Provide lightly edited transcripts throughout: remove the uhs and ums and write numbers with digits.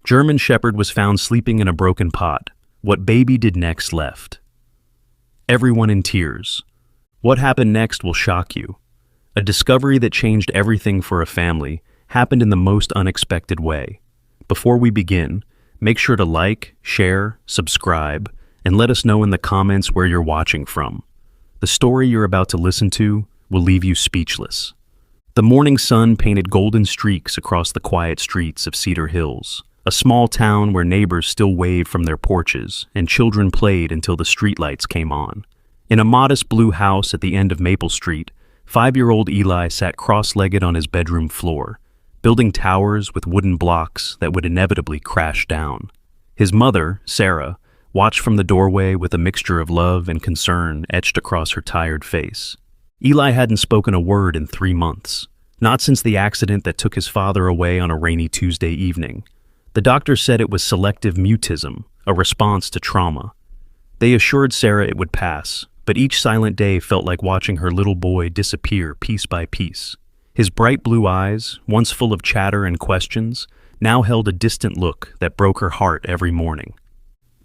German Shepherd was found sleeping in a broken pot. What baby did next left? Everyone in tears. What happened next will shock you. A discovery that changed everything for a family happened in the most unexpected way. Before we begin, make sure to like, share, subscribe, and let us know in the comments where you're watching from. The story you're about to listen to will leave you speechless. The morning sun painted golden streaks across the quiet streets of Cedar Hills, a small town where neighbors still waved from their porches and children played until the streetlights came on. In a modest blue house at the end of Maple Street, 5-year-old Eli sat cross-legged on his bedroom floor, building towers with wooden blocks that would inevitably crash down. His mother, Sarah, watched from the doorway with a mixture of love and concern etched across her tired face. Eli hadn't spoken a word in 3 months, not since the accident that took his father away on a rainy Tuesday evening. The doctor said it was selective mutism, a response to trauma. They assured Sarah it would pass, but each silent day felt like watching her little boy disappear piece by piece. His bright blue eyes, once full of chatter and questions, now held a distant look that broke her heart every morning.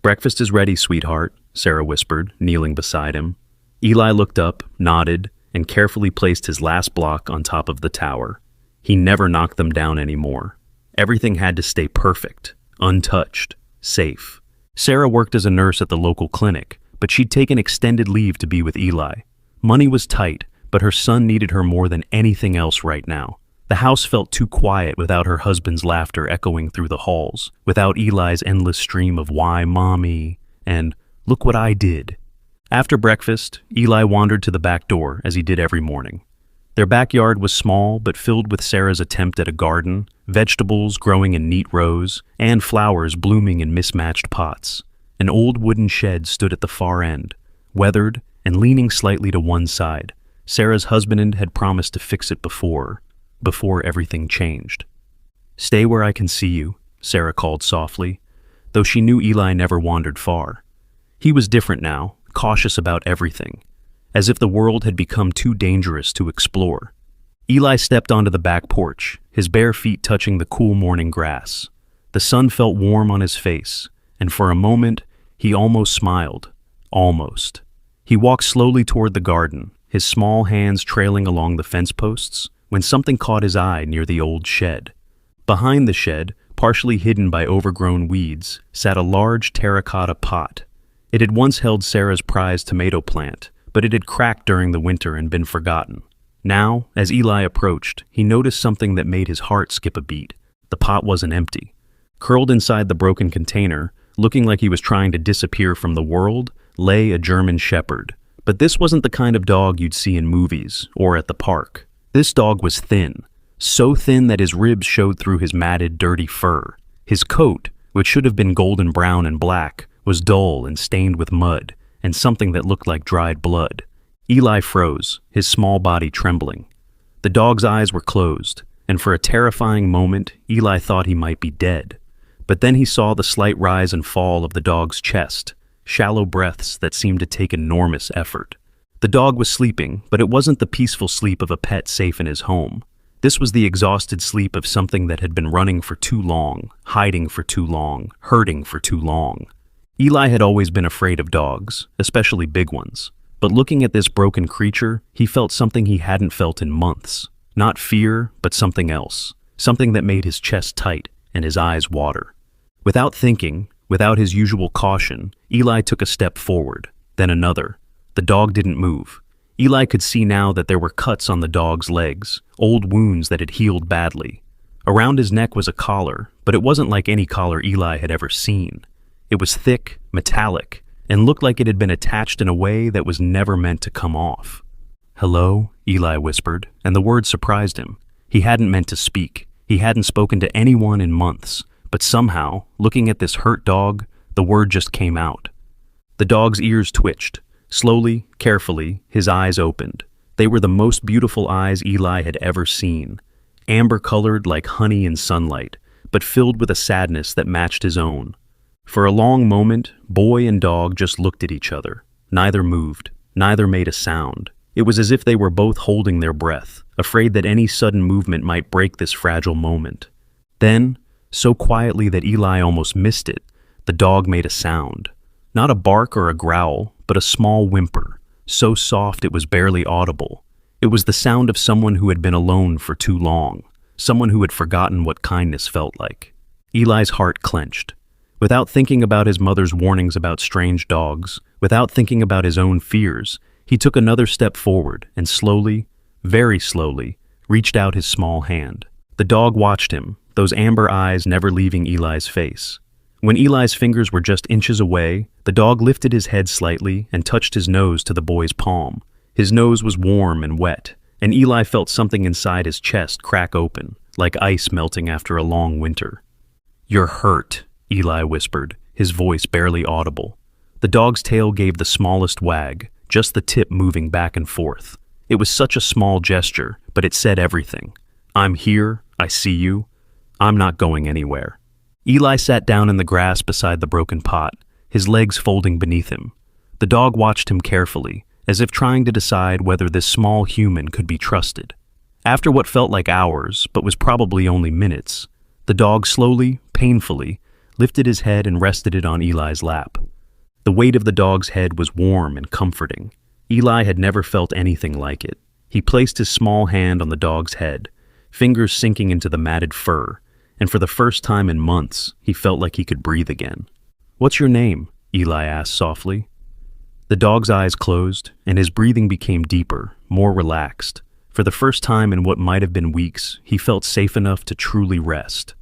"Breakfast is ready, sweetheart," Sarah whispered, kneeling beside him. Eli looked up, nodded, and carefully placed his last block on top of the tower. He never knocked them down anymore. Everything had to stay perfect, untouched, safe. Sarah worked as a nurse at the local clinic, but she'd taken extended leave to be with Eli. Money was tight, but her son needed her more than anything else right now. The house felt too quiet without her husband's laughter echoing through the halls, without Eli's endless stream of "why, mommy?" and "look what I did." After breakfast, Eli wandered to the back door, as he did every morning. Their backyard was small but filled with Sarah's attempt at a garden, vegetables growing in neat rows, and flowers blooming in mismatched pots. An old wooden shed stood at the far end, weathered and leaning slightly to one side. Sarah's husband had promised to fix it before everything changed. "Stay where I can see you," Sarah called softly, though she knew Eli never wandered far. He was different now, cautious about everything, as if the world had become too dangerous to explore. Eli stepped onto the back porch, his bare feet touching the cool morning grass. The sun felt warm on his face, and for a moment, he almost smiled. Almost. He walked slowly toward the garden, his small hands trailing along the fence posts, when something caught his eye near the old shed. Behind the shed, partially hidden by overgrown weeds, sat a large terracotta pot. It had once held Sarah's prized tomato plant, but it had cracked during the winter and been forgotten. Now, as Eli approached, he noticed something that made his heart skip a beat. The pot wasn't empty. Curled inside the broken container, looking like he was trying to disappear from the world, lay a German Shepherd. But this wasn't the kind of dog you'd see in movies or at the park. This dog was thin, so thin that his ribs showed through his matted, dirty fur. His coat, which should have been golden brown and black, was dull and stained with mud and something that looked like dried blood. Eli froze, his small body trembling. The dog's eyes were closed, and for a terrifying moment, Eli thought he might be dead. But then he saw the slight rise and fall of the dog's chest, shallow breaths that seemed to take enormous effort. The dog was sleeping, but it wasn't the peaceful sleep of a pet safe in his home. This was the exhausted sleep of something that had been running for too long, hiding for too long, hurting for too long. Eli had always been afraid of dogs, especially big ones. But looking at this broken creature, he felt something he hadn't felt in months. Not fear, but something else. Something that made his chest tight and his eyes water. Without thinking, without his usual caution, Eli took a step forward, then another. The dog didn't move. Eli could see now that there were cuts on the dog's legs, old wounds that had healed badly. Around his neck was a collar, but it wasn't like any collar Eli had ever seen. It was thick, metallic, and looked like it had been attached in a way that was never meant to come off. "Hello," Eli whispered, and the word surprised him. He hadn't meant to speak. He hadn't spoken to anyone in months, but somehow, looking at this hurt dog, the word just came out. The dog's ears twitched. Slowly, carefully, his eyes opened. They were the most beautiful eyes Eli had ever seen, amber-colored like honey in sunlight, but filled with a sadness that matched his own. For a long moment, boy and dog just looked at each other. Neither moved, neither made a sound. It was as if they were both holding their breath, afraid that any sudden movement might break this fragile moment. Then, so quietly that Eli almost missed it. The dog made a sound. Not a bark or a growl, but a small whimper, so soft it was barely audible. It was the sound of someone who had been alone for too long, someone who had forgotten what kindness felt like. Eli's heart clenched. Without thinking about his mother's warnings about strange dogs, without thinking about his own fears, he took another step forward and slowly, very slowly, reached out his small hand. The dog watched him, those amber eyes never leaving Eli's face. When Eli's fingers were just inches away, the dog lifted his head slightly and touched his nose to the boy's palm. His nose was warm and wet, and Eli felt something inside his chest crack open, like ice melting after a long winter. "You're hurt," Eli whispered, his voice barely audible. The dog's tail gave the smallest wag, just the tip moving back and forth. It was such a small gesture, but it said everything. "I'm here, I see you. I'm not going anywhere." Eli sat down in the grass beside the broken pot, his legs folding beneath him. The dog watched him carefully, as if trying to decide whether this small human could be trusted. After what felt like hours, but was probably only minutes, the dog slowly, painfully, lifted his head and rested it on Eli's lap. The weight of the dog's head was warm and comforting. Eli had never felt anything like it. He placed his small hand on the dog's head, fingers sinking into the matted fur, and for the first time in months, he felt like he could breathe again. "What's your name?" Eli asked softly. The dog's eyes closed, and his breathing became deeper, more relaxed. For the first time in what might have been weeks, he felt safe enough to truly rest.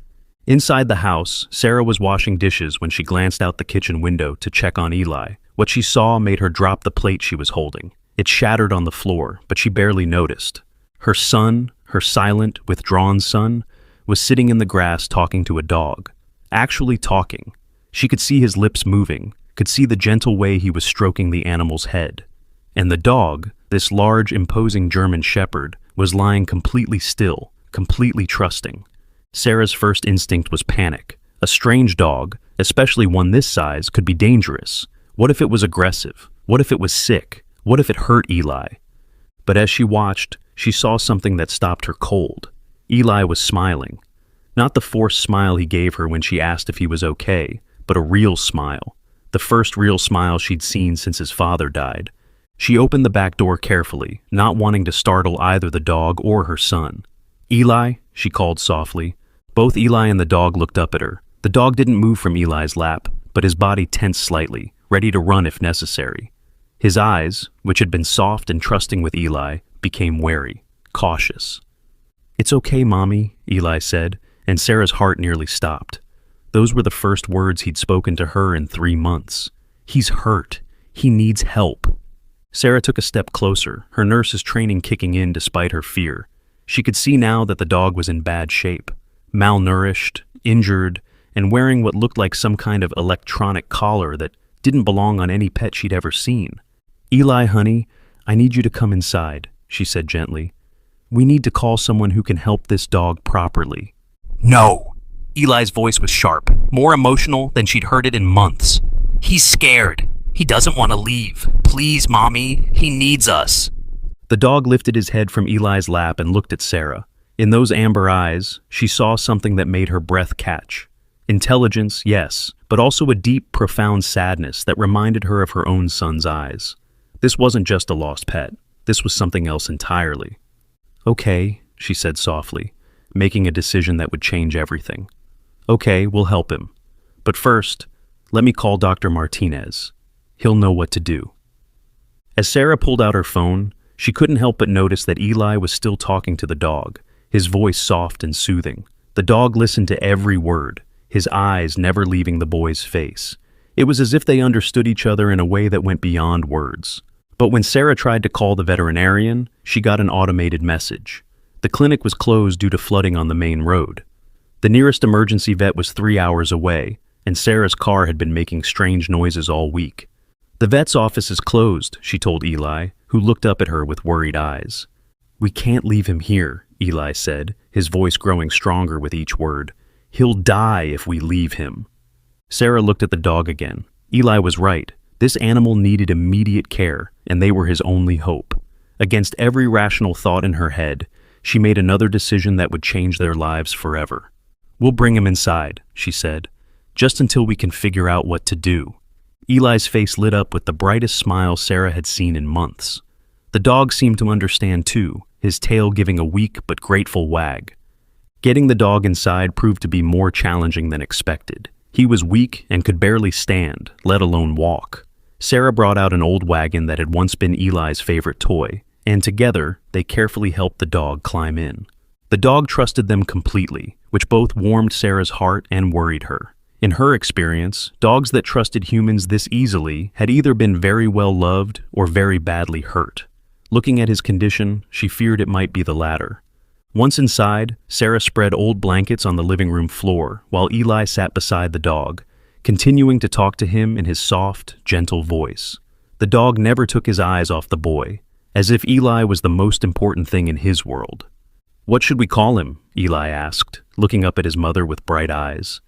Inside the house, Sarah was washing dishes when she glanced out the kitchen window to check on Eli. What she saw made her drop the plate she was holding. It shattered on the floor, but she barely noticed. Her son, her silent, withdrawn son, was sitting in the grass talking to a dog. Actually talking. She could see his lips moving, could see the gentle way he was stroking the animal's head. And the dog, this large, imposing German shepherd, was lying completely still, completely trusting. Sarah's first instinct was panic. A strange dog, especially one this size, could be dangerous. What if it was aggressive? What if it was sick? What if it hurt Eli? But as she watched, she saw something that stopped her cold. Eli was smiling. Not the forced smile he gave her when she asked if he was okay, but a real smile. The first real smile she'd seen since his father died. She opened the back door carefully, not wanting to startle either the dog or her son. "Eli," she called softly. Both Eli and the dog looked up at her. The dog didn't move from Eli's lap, but his body tensed slightly, ready to run if necessary. His eyes, which had been soft and trusting with Eli, became wary, cautious. "It's okay, Mommy," Eli said, and Sarah's heart nearly stopped. Those were the first words he'd spoken to her in 3 months. He's hurt. He needs help. Sarah took a step closer, her nurse's training kicking in despite her fear. She could see now that the dog was in bad shape, malnourished, injured, and wearing what looked like some kind of electronic collar that didn't belong on any pet she'd ever seen. "Eli, honey, I need you to come inside," she said gently. "We need to call someone who can help this dog properly." "No!" Eli's voice was sharp, more emotional than she'd heard it in months. "He's scared. He doesn't want to leave. Please, Mommy, he needs us." The dog lifted his head from Eli's lap and looked at Sarah. In those amber eyes, she saw something that made her breath catch. Intelligence, yes, but also a deep, profound sadness that reminded her of her own son's eyes. This wasn't just a lost pet. This was something else entirely. "Okay," she said softly, making a decision that would change everything. "Okay, we'll help him. But first, let me call Dr. Martinez. He'll know what to do." As Sarah pulled out her phone, she couldn't help but notice that Eli was still talking to the dog, his voice soft and soothing. The dog listened to every word, his eyes never leaving the boy's face. It was as if they understood each other in a way that went beyond words. But when Sarah tried to call the veterinarian, she got an automated message. The clinic was closed due to flooding on the main road. The nearest emergency vet was 3 hours away, and Sarah's car had been making strange noises all week. "The vet's office is closed," she told Eli, who looked up at her with worried eyes. "We can't leave him here," Eli said, his voice growing stronger with each word. "He'll die if we leave him." Sarah looked at the dog again. Eli was right. This animal needed immediate care, and they were his only hope. Against every rational thought in her head, she made another decision that would change their lives forever. "We'll bring him inside," she said, "just until we can figure out what to do." Eli's face lit up with the brightest smile Sarah had seen in months. The dog seemed to understand too, his tail giving a weak but grateful wag. Getting the dog inside proved to be more challenging than expected. He was weak and could barely stand, let alone walk. Sarah brought out an old wagon that had once been Eli's favorite toy, and together, they carefully helped the dog climb in. The dog trusted them completely, which both warmed Sarah's heart and worried her. In her experience, dogs that trusted humans this easily had either been very well loved or very badly hurt. Looking at his condition, she feared it might be the latter. Once inside, Sarah spread old blankets on the living room floor while Eli sat beside the dog, continuing to talk to him in his soft, gentle voice. The dog never took his eyes off the boy, as if Eli was the most important thing in his world. "What should we call him?" Eli asked, looking up at his mother with bright eyes.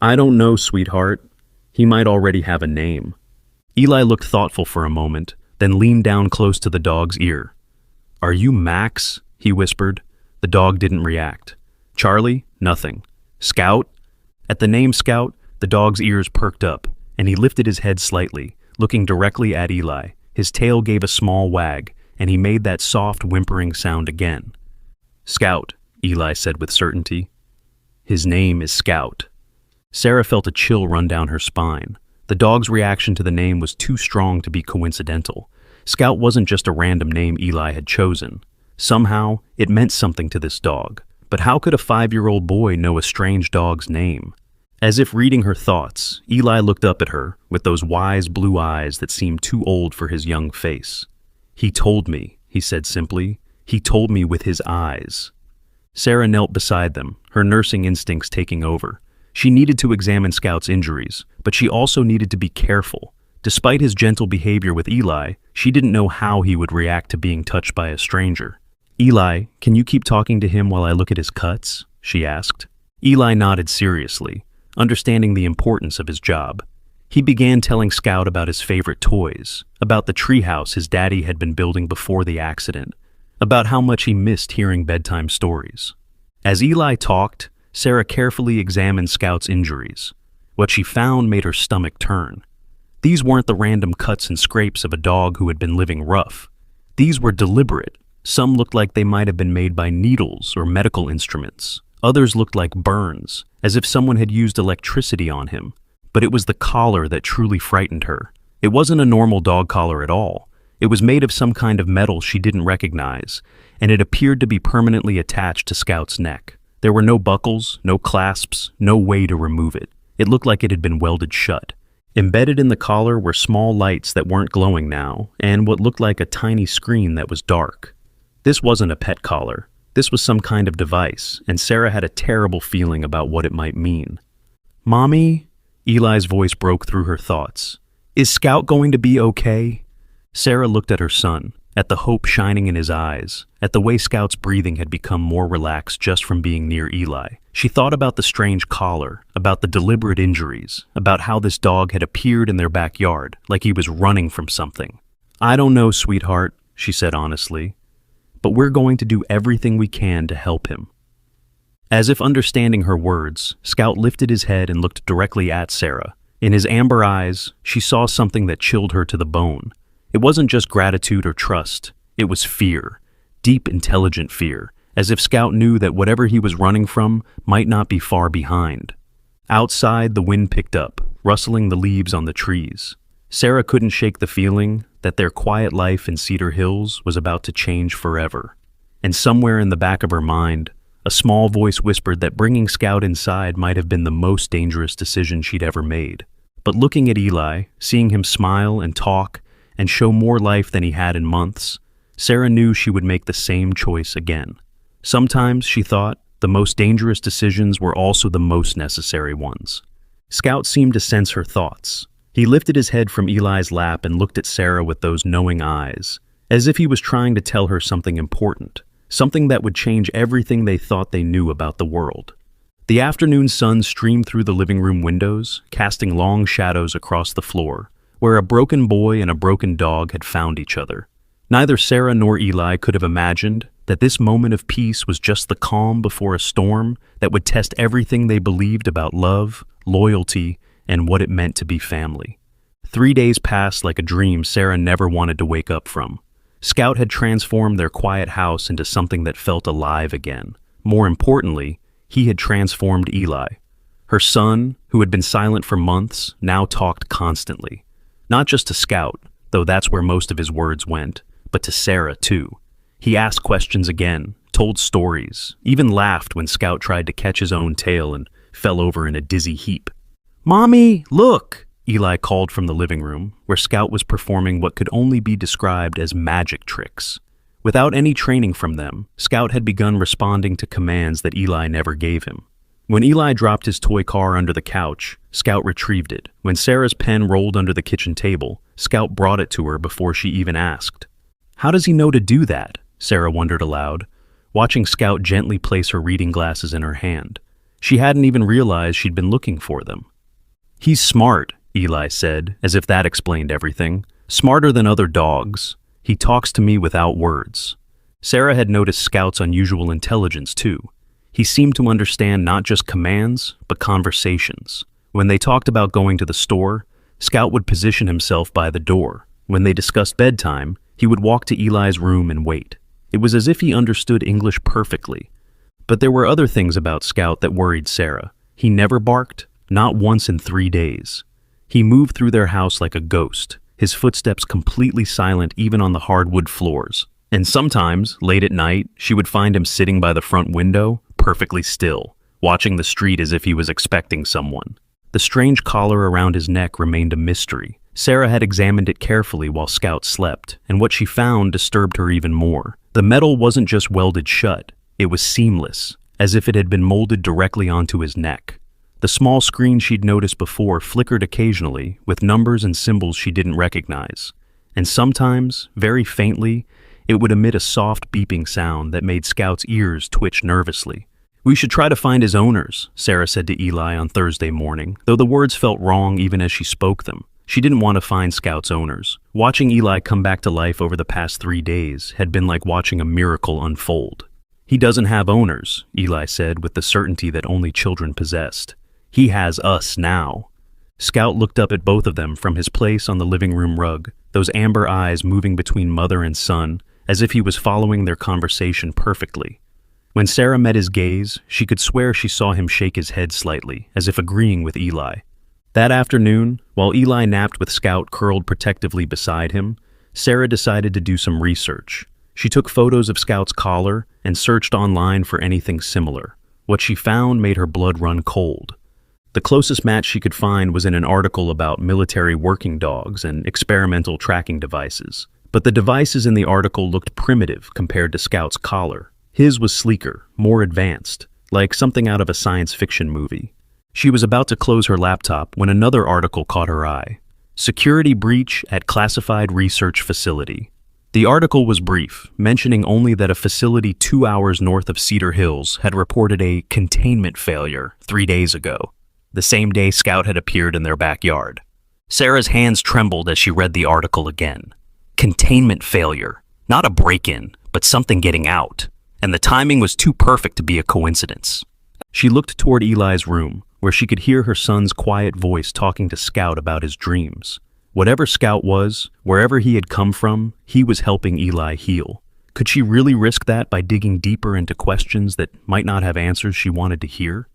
"I don't know, sweetheart. He might already have a name." Eli looked thoughtful for a moment, then leaned down close to the dog's ear. "Are you Max?" he whispered. The dog didn't react. "Charlie?" Nothing. "Scout?" At the name Scout, the dog's ears perked up, and he lifted his head slightly, looking directly at Eli. His tail gave a small wag, and he made that soft, whimpering sound again. "Scout," Eli said with certainty. "His name is Scout." Sarah felt a chill run down her spine. The dog's reaction to the name was too strong to be coincidental. Scout wasn't just a random name Eli had chosen. Somehow, it meant something to this dog. But how could a 5-year-old boy know a strange dog's name? As if reading her thoughts, Eli looked up at her with those wise blue eyes that seemed too old for his young face. "He told me," he said simply. "He told me with his eyes." Sarah knelt beside them, her nursing instincts taking over. She needed to examine Scout's injuries, but she also needed to be careful. Despite his gentle behavior with Eli, she didn't know how he would react to being touched by a stranger. "Eli, can you keep talking to him while I look at his cuts?" she asked. Eli nodded seriously, understanding the importance of his job. He began telling Scout about his favorite toys, about the treehouse his daddy had been building before the accident, about how much he missed hearing bedtime stories. As Eli talked, Sarah carefully examined Scout's injuries. What she found made her stomach turn. These weren't the random cuts and scrapes of a dog who had been living rough. These were deliberate. Some looked like they might have been made by needles or medical instruments. Others looked like burns, as if someone had used electricity on him. But it was the collar that truly frightened her. It wasn't a normal dog collar at all. It was made of some kind of metal she didn't recognize, and it appeared to be permanently attached to Scout's neck. There were no buckles, no clasps, no way to remove it. It looked like it had been welded shut. Embedded in the collar were small lights that weren't glowing now, and what looked like a tiny screen that was dark. This wasn't a pet collar. This was some kind of device, and Sarah had a terrible feeling about what it might mean. "Mommy?" Eli's voice broke through her thoughts. "Is Scout going to be okay?" Sarah looked at her son, at the hope shining in his eyes, at the way Scout's breathing had become more relaxed just from being near Eli. She thought about the strange collar, about the deliberate injuries, about how this dog had appeared in their backyard, like he was running from something. "I don't know, sweetheart," she said honestly, "but we're going to do everything we can to help him." As if understanding her words, Scout lifted his head and looked directly at Sarah. In his amber eyes, she saw something that chilled her to the bone. It wasn't just gratitude or trust, it was fear, deep, intelligent fear, as if Scout knew that whatever he was running from might not be far behind. Outside, the wind picked up, rustling the leaves on the trees. Sarah couldn't shake the feeling that their quiet life in Cedar Hills was about to change forever. And somewhere in the back of her mind, a small voice whispered that bringing Scout inside might have been the most dangerous decision she'd ever made. But looking at Eli, seeing him smile and talk and show more life than he had in months, Sarah knew she would make the same choice again. Sometimes, she thought, the most dangerous decisions were also the most necessary ones. Scout seemed to sense her thoughts. He lifted his head from Eli's lap and looked at Sarah with those knowing eyes, as if he was trying to tell her something important, something that would change everything they thought they knew about the world. The afternoon sun streamed through the living room windows, casting long shadows across the floor, where a broken boy and a broken dog had found each other. Neither Sarah nor Eli could have imagined, that this moment of peace was just the calm before a storm that would test everything they believed about love, loyalty, and what it meant to be family. 3 days passed like a dream Sarah never wanted to wake up from. Scout had transformed their quiet house into something that felt alive again. More importantly, he had transformed Eli. Her son, who had been silent for months, now talked constantly. Not just to Scout, though that's where most of his words went, but to Sarah too. He asked questions again, told stories, even laughed when Scout tried to catch his own tail and fell over in a dizzy heap. "Mommy, look!" Eli called from the living room, where Scout was performing what could only be described as magic tricks. Without any training from them, Scout had begun responding to commands that Eli never gave him. When Eli dropped his toy car under the couch, Scout retrieved it. When Sarah's pen rolled under the kitchen table, Scout brought it to her before she even asked. How does he know to do that? Sarah wondered aloud, watching Scout gently place her reading glasses in her hand. She hadn't even realized she'd been looking for them. "He's smart," Eli said, as if that explained everything. "Smarter than other dogs. He talks to me without words." Sarah had noticed Scout's unusual intelligence too. He seemed to understand not just commands, but conversations. When they talked about going to the store, Scout would position himself by the door. When they discussed bedtime, he would walk to Eli's room and wait. It was as if he understood English perfectly. But there were other things about Scout that worried Sarah. He never barked, not once in 3 days. He moved through their house like a ghost, his footsteps completely silent even on the hardwood floors. And sometimes, late at night, she would find him sitting by the front window, perfectly still, watching the street as if he was expecting someone. The strange collar around his neck remained a mystery. Sarah had examined it carefully while Scout slept, and what she found disturbed her even more. The metal wasn't just welded shut, it was seamless, as if it had been molded directly onto his neck. The small screen she'd noticed before flickered occasionally, with numbers and symbols she didn't recognize. And sometimes, very faintly, it would emit a soft beeping sound that made Scout's ears twitch nervously. "We should try to find his owners," Sarah said to Eli on Thursday morning, though the words felt wrong even as she spoke them. She didn't want to find Scout's owners. Watching Eli come back to life over the past 3 days had been like watching a miracle unfold. "He doesn't have owners," Eli said with the certainty that only children possessed. "He has us now." Scout looked up at both of them from his place on the living room rug, those amber eyes moving between mother and son, as if he was following their conversation perfectly. When Sarah met his gaze, she could swear she saw him shake his head slightly, as if agreeing with Eli. That afternoon, while Eli napped with Scout curled protectively beside him, Sarah decided to do some research. She took photos of Scout's collar and searched online for anything similar. What she found made her blood run cold. The closest match she could find was in an article about military working dogs and experimental tracking devices. But the devices in the article looked primitive compared to Scout's collar. His was sleeker, more advanced, like something out of a science fiction movie. She was about to close her laptop when another article caught her eye. Security breach at classified research facility. The article was brief, mentioning only that a facility 2 hours north of Cedar Hills had reported a containment failure 3 days ago, the same day Scout had appeared in their backyard. Sarah's hands trembled as she read the article again. Containment failure, not a break-in, but something getting out. And the timing was too perfect to be a coincidence. She looked toward Eli's room, where she could hear her son's quiet voice talking to Scout about his dreams. Whatever Scout was, wherever he had come from, he was helping Eli heal. Could she really risk that by digging deeper into questions that might not have answers she wanted to hear?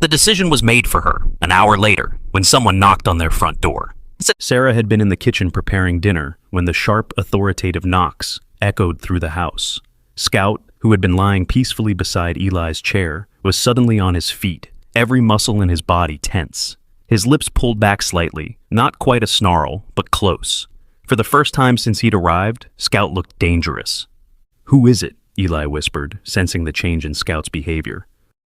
The decision was made for her, an hour later, when someone knocked on their front door. Sarah had been in the kitchen preparing dinner when the sharp, authoritative knocks echoed through the house. Scout, who had been lying peacefully beside Eli's chair, was suddenly on his feet, every muscle in his body tense. His lips pulled back slightly, not quite a snarl, but close. For the first time since he'd arrived, Scout looked dangerous. "Who is it?" Eli whispered, sensing the change in Scout's behavior.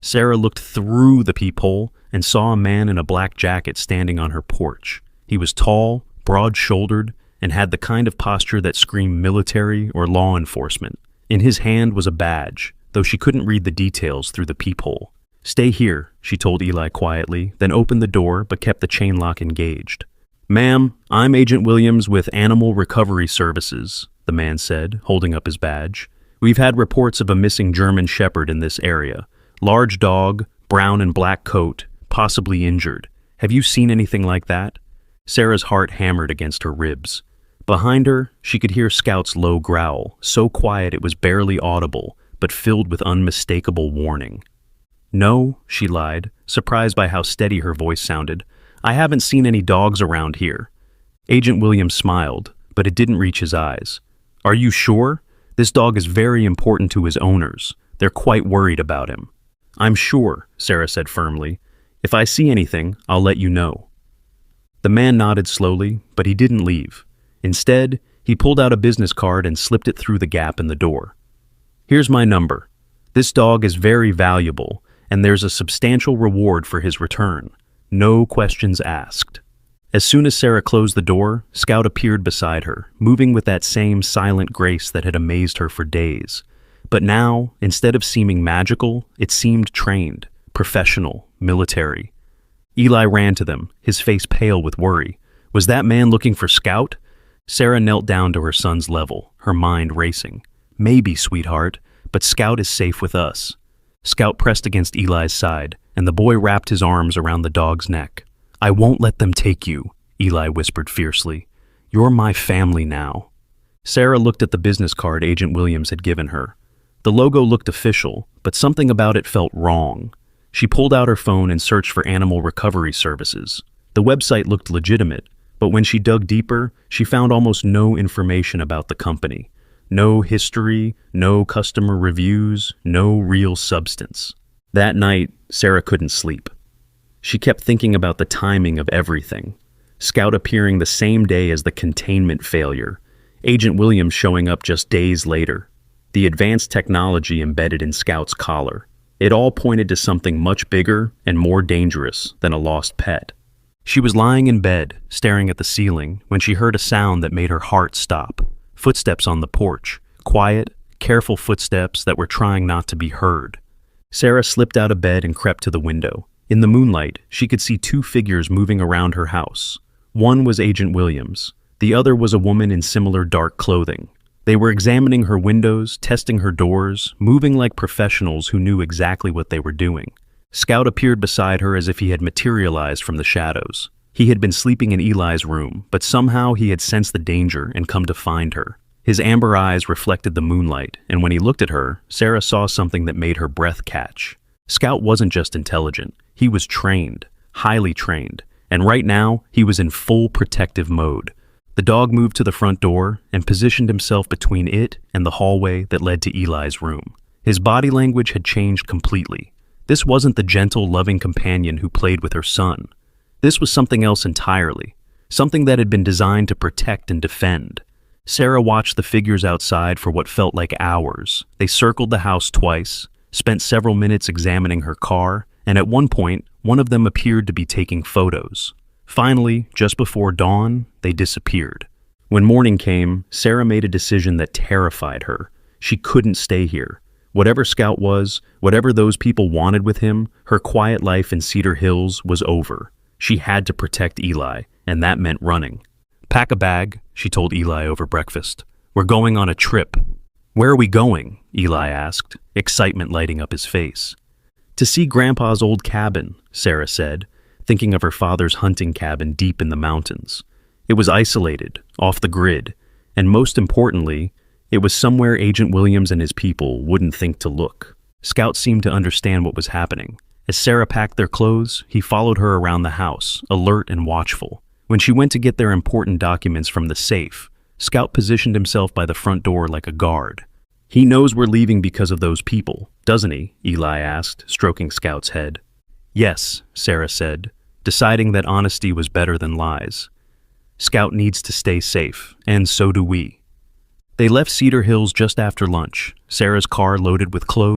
Sarah looked through the peephole and saw a man in a black jacket standing on her porch. He was tall, broad-shouldered, and had the kind of posture that screamed military or law enforcement. In his hand was a badge, though she couldn't read the details through the peephole. "Stay here," she told Eli quietly, then opened the door but kept the chain lock engaged. "Ma'am, I'm Agent Williams with Animal Recovery Services," the man said, holding up his badge. We've had reports of a missing German Shepherd in this area. Large dog, brown and black coat, possibly injured. Have you seen anything like that?" Sarah's heart hammered against her ribs. Behind her, she could hear Scout's low growl, so quiet it was barely audible, but filled with unmistakable warning. "No," she lied, surprised by how steady her voice sounded. "I haven't seen any dogs around here." Agent Williams smiled, but it didn't reach his eyes. "Are you sure? This dog is very important to his owners. They're quite worried about him." "I'm sure," Sarah said firmly. "If I see anything, I'll let you know." The man nodded slowly, but he didn't leave. Instead, he pulled out a business card and slipped it through the gap in the door. "Here's my number. This dog is very valuable, and there's a substantial reward for his return. No questions asked." As soon as Sarah closed the door, Scout appeared beside her, moving with that same silent grace that had amazed her for days. But now, instead of seeming magical, it seemed trained, professional, military. Eli ran to them, his face pale with worry. Was that man looking for Scout? Sarah knelt down to her son's level, her mind racing. "Maybe, sweetheart, but Scout is safe with us." Scout pressed against Eli's side, and the boy wrapped his arms around the dog's neck. "I won't let them take you," Eli whispered fiercely. "You're my family now." Sarah looked at the business card Agent Williams had given her. The logo looked official, but something about it felt wrong. She pulled out her phone and searched for animal recovery services. The website looked legitimate, but when she dug deeper, she found almost no information about the company. No history, no customer reviews, no real substance. That night, Sarah couldn't sleep. She kept thinking about the timing of everything. Scout appearing the same day as the containment failure. Agent Williams showing up just days later. The advanced technology embedded in Scout's collar. It all pointed to something much bigger and more dangerous than a lost pet. She was lying in bed, staring at the ceiling, when she heard a sound that made her heart stop. Footsteps on the porch. Quiet, careful footsteps that were trying not to be heard. Sarah slipped out of bed and crept to the window. In the moonlight, she could see two figures moving around her house. One was Agent Williams. The other was a woman in similar dark clothing. They were examining her windows, testing her doors, moving like professionals who knew exactly what they were doing. Scout appeared beside her as if he had materialized from the shadows. He had been sleeping in Eli's room, but somehow he had sensed the danger and come to find her. His amber eyes reflected the moonlight, and when he looked at her, Sarah saw something that made her breath catch. Scout wasn't just intelligent, he was trained, highly trained, and right now he was in full protective mode. The dog moved to the front door and positioned himself between it and the hallway that led to Eli's room. His body language had changed completely. This wasn't the gentle, loving companion who played with her son. This was something else entirely, something that had been designed to protect and defend. Sarah watched the figures outside for what felt like hours. They circled the house twice, spent several minutes examining her car, and at one point, one of them appeared to be taking photos. Finally, just before dawn, they disappeared. When morning came, Sarah made a decision that terrified her. She couldn't stay here. Whatever Scout was, whatever those people wanted with him, her quiet life in Cedar Hills was over. She had to protect Eli, and that meant running. "Pack a bag," she told Eli over breakfast. "We're going on a trip." "Where are we going?" Eli asked, excitement lighting up his face. "To see Grandpa's old cabin," Sarah said, thinking of her father's hunting cabin deep in the mountains. It was isolated, off the grid, and most importantly, it was somewhere Agent Williams and his people wouldn't think to look. Scout seemed to understand what was happening. As Sarah packed their clothes, he followed her around the house, alert and watchful. When she went to get their important documents from the safe, Scout positioned himself by the front door like a guard. "He knows we're leaving because of those people, doesn't he?" Eli asked, stroking Scout's head. "Yes," Sarah said, deciding that honesty was better than lies. "Scout needs to stay safe, and so do we." They left Cedar Hills just after lunch, Sarah's car loaded with clothes